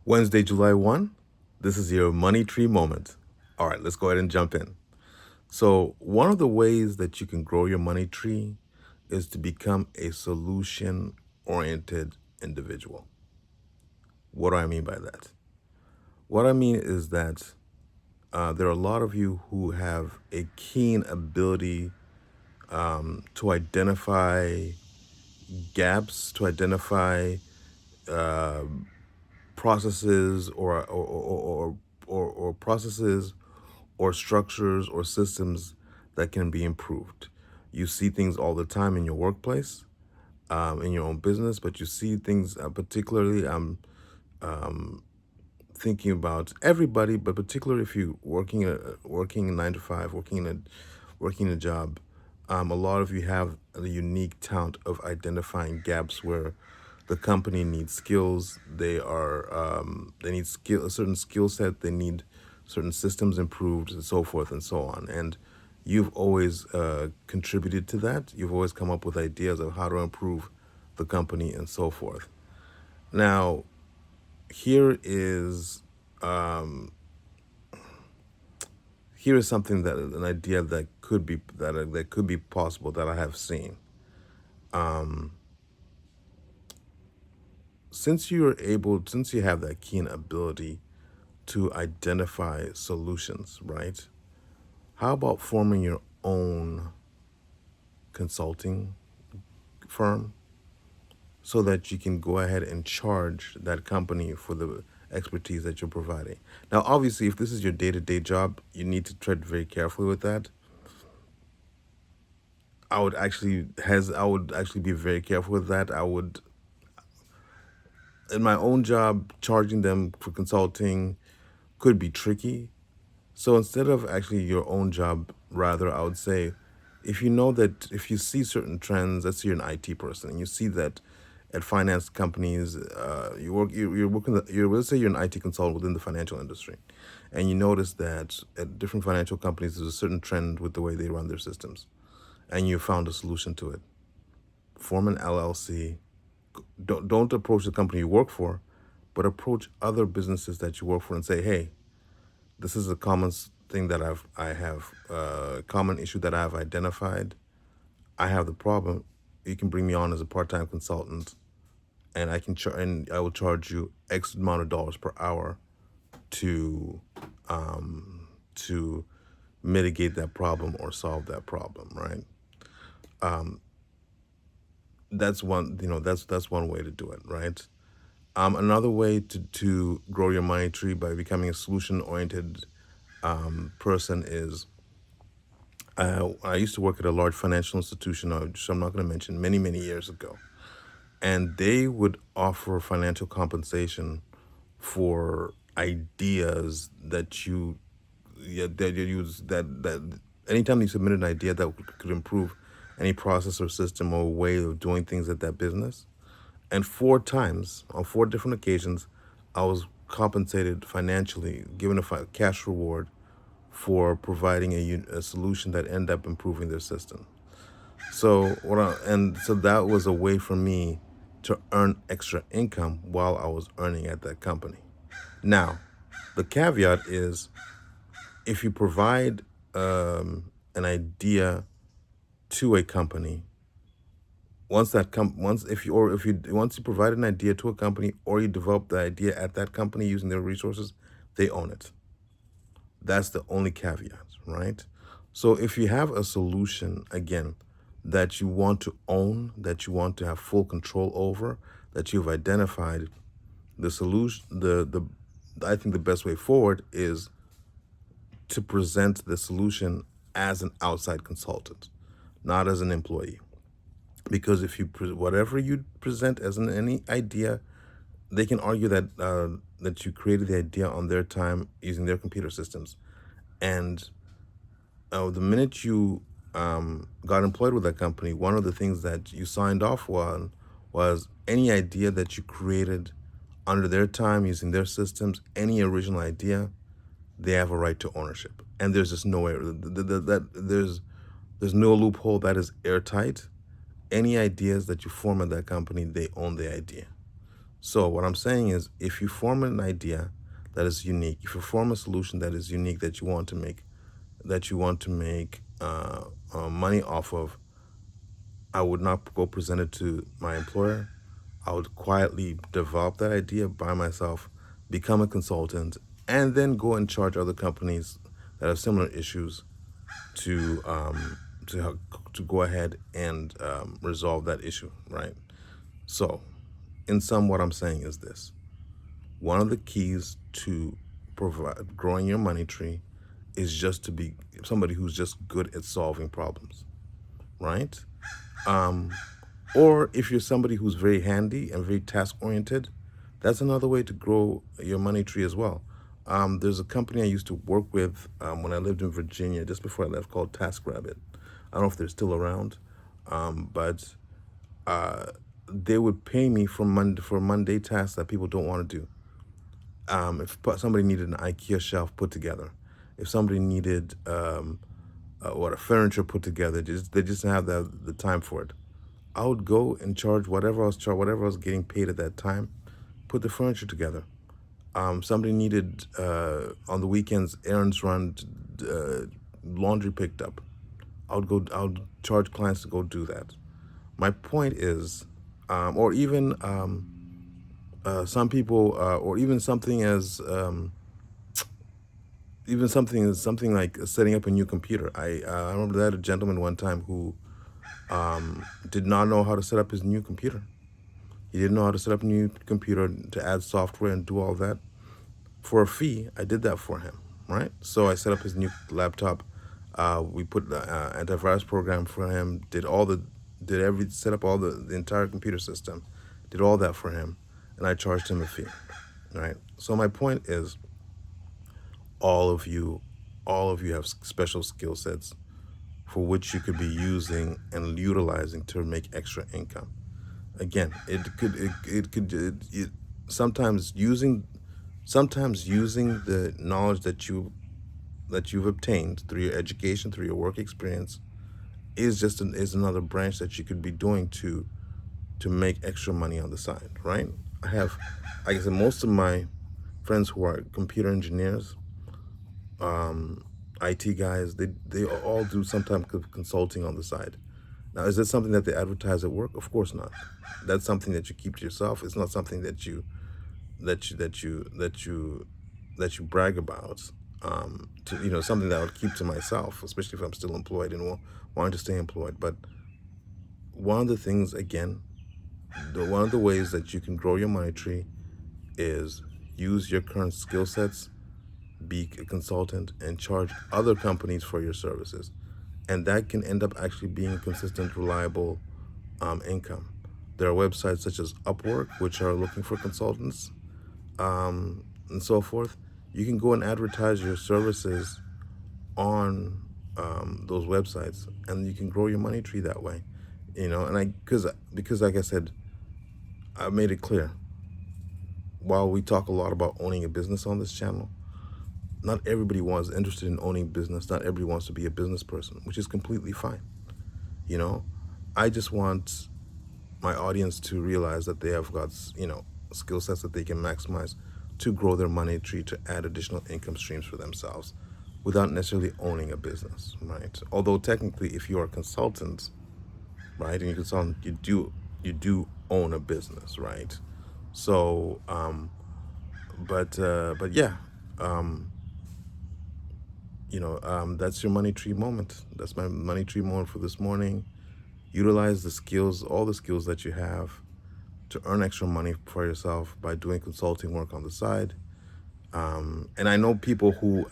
Wednesday, July 1. This is your money tree moment. All right, let's go ahead and jump in. So, one of the ways that you can grow your money tree is to become a solution oriented individual. What do I mean by that? What I mean is that there are a lot of you who have a keen ability to identify gaps, to identify uh, processes or processes or structures or systems that can be improved. You see things all the time in your workplace, in your own business, but you see things particularly. Thinking about everybody, but particularly if you working 9 to 5, working a job. A lot of you have a unique talent of identifying gaps where the company needs skills. They need a certain skill set. They need certain systems improved, and so forth and so on. And you've always contributed to that. You've always come up with ideas of how to improve the company and so forth. Now, here is here is something that an idea that could be possible that I have seen. Since you have that keen ability to identify solutions, right? How about forming your own consulting firm so that you can go ahead and charge that company for the expertise that you're providing? Now, obviously, if this is your day-to-day job, you need to tread very carefully with that. I would actually be very careful with that. I would, in my own job, charging them for consulting could be tricky. So instead of actually your own job, rather, I would say, if you see certain trends, let's say you're an IT person and you see that at finance companies, you're working, let's say you're an IT consultant within the financial industry, and you notice that at different financial companies, there's a certain trend with the way they run their systems, and you found a solution to it. Form an LLC. Don't approach the company you work for, but approach other businesses that you work for and say, hey, this is a thing that I have common issue that I have identified. I have the problem. You can bring me on as a part-time consultant, and I will charge you X amount of dollars per hour to to mitigate that problem or solve that problem. Right? That's one. That's one way to do it. Right? Another way to grow your money tree by becoming a solution-oriented person is I used to work at a large financial institution, which I'm not going to mention, many, many years ago. And they would offer financial compensation for ideas that you use that anytime you submit an idea that could improve any process or system or way of doing things at that business. And 4 times, on 4 different occasions, I was compensated financially, given a cash reward for providing a solution that ended up improving their system. So that was a way for me to earn extra income while I was earning at that company. Now, the caveat is if you provide an idea to a company, once you provide an idea to a company or you develop the idea at that company using their resources, they own it. That's the only caveat, right? So if you have a solution, again, that you want to own, that you want to have full control over, that you've identified, the solution, I think the best way forward is to present the solution as an outside consultant, not as an employee. Because if whatever you present as any idea, they can argue that you created the idea on their time using their computer systems, and the minute you got employed with that company, one of the things that you signed off on was any idea that you created under their time using their systems, any original idea, they have a right to ownership. And there's just no way there's no loophole. That is airtight. Any ideas that you form at that company, they own the idea. So what I'm saying is, if you form an idea that is unique, if you form a solution that is unique that you want to make money off of, I would not go present it to my employer. I would quietly develop that idea by myself, become a consultant, and then go and charge other companies that have similar issues to to go ahead and resolve that issue, right? So, in sum, what I'm saying is this: one of the keys to provide growing your money tree is just to be somebody who's just good at solving problems, right? Or if you're somebody who's very handy and very task oriented, that's another way to grow your money tree as well. There's a company I used to work with when I lived in Virginia just before I left called TaskRabbit. I don't know if they're still around, but they would pay me for Monday tasks that people don't want to do. If somebody needed an IKEA shelf put together, if somebody needed a furniture put together, they just didn't have the time for it. I would go and charge whatever I was getting paid at that time, put the furniture together. Somebody needed on the weekends errands run, uh, laundry picked up. I would charge clients to go do that. My point is, or even some people, or even something like setting up a new computer. I remember that a gentleman one time who did not know how to set up his new computer. He didn't know how to set up a new computer to add software and do all that. For a fee, I did that for him, right? So I set up his new laptop. We put the antivirus program for him. Set up all the entire computer system. Did all that for him, and I charged him a fee, right? So my point is, all of you, all of you have special skill sets for which you could be using and utilizing to make extra income. Again, it sometimes using the knowledge that you've obtained through your education, through your work experience, is another branch that you could be doing to make extra money on the side, right? I have, like I said, most of my friends who are computer engineers, IT guys, they all do some type of consulting on the side. Now, is this something that they advertise at work? Of course not. That's something that you keep to yourself. It's not something that you brag about. Something that I would keep to myself, especially if I'm still employed and wanting to stay employed. But one of the things, again, one of the ways that you can grow your money tree is use your current skill sets, be a consultant, and charge other companies for your services. And that can end up actually being consistent, reliable income. There are websites such as Upwork, which are looking for consultants, and so forth. You can go and advertise your services on those websites, and you can grow your money tree that way. And because like I said, I made it clear. While we talk a lot about owning a business on this channel, not everybody wants interested in owning business. Not everybody wants to be a business person, which is completely fine. You know, I just want my audience to realize that they have got skill sets that they can maximize to grow their money tree, to add additional income streams for themselves without necessarily owning a business, right? Although technically, if you are a consultant, right, and you're a consultant, you do own a business, right? So, but yeah, that's your money tree moment. That's my money tree moment for this morning. Utilize all the skills that you have to earn extra money for yourself by doing consulting work on the side. And I know people who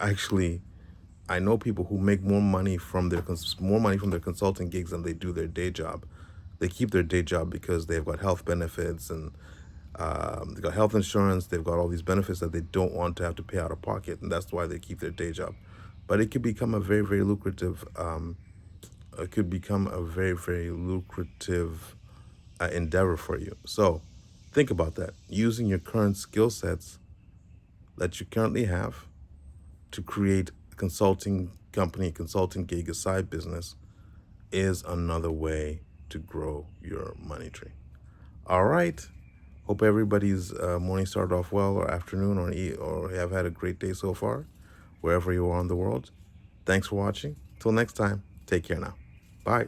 make more money from their consulting gigs than they do their day job. They keep their day job because they've got health benefits and they've got health insurance. They've got all these benefits that they don't want to have to pay out of pocket, and that's why they keep their day job. But it could become a very, very lucrative. It could become a very, very lucrative endeavor for you. So think about that. Using your current skill sets that you currently have to create a consulting company, consulting gig, a side business is another way to grow your money tree. All right. Hope everybody's morning started off well, or afternoon, or have had a great day so far, wherever you are in the world. Thanks for watching. Till next time, take care now. Bye.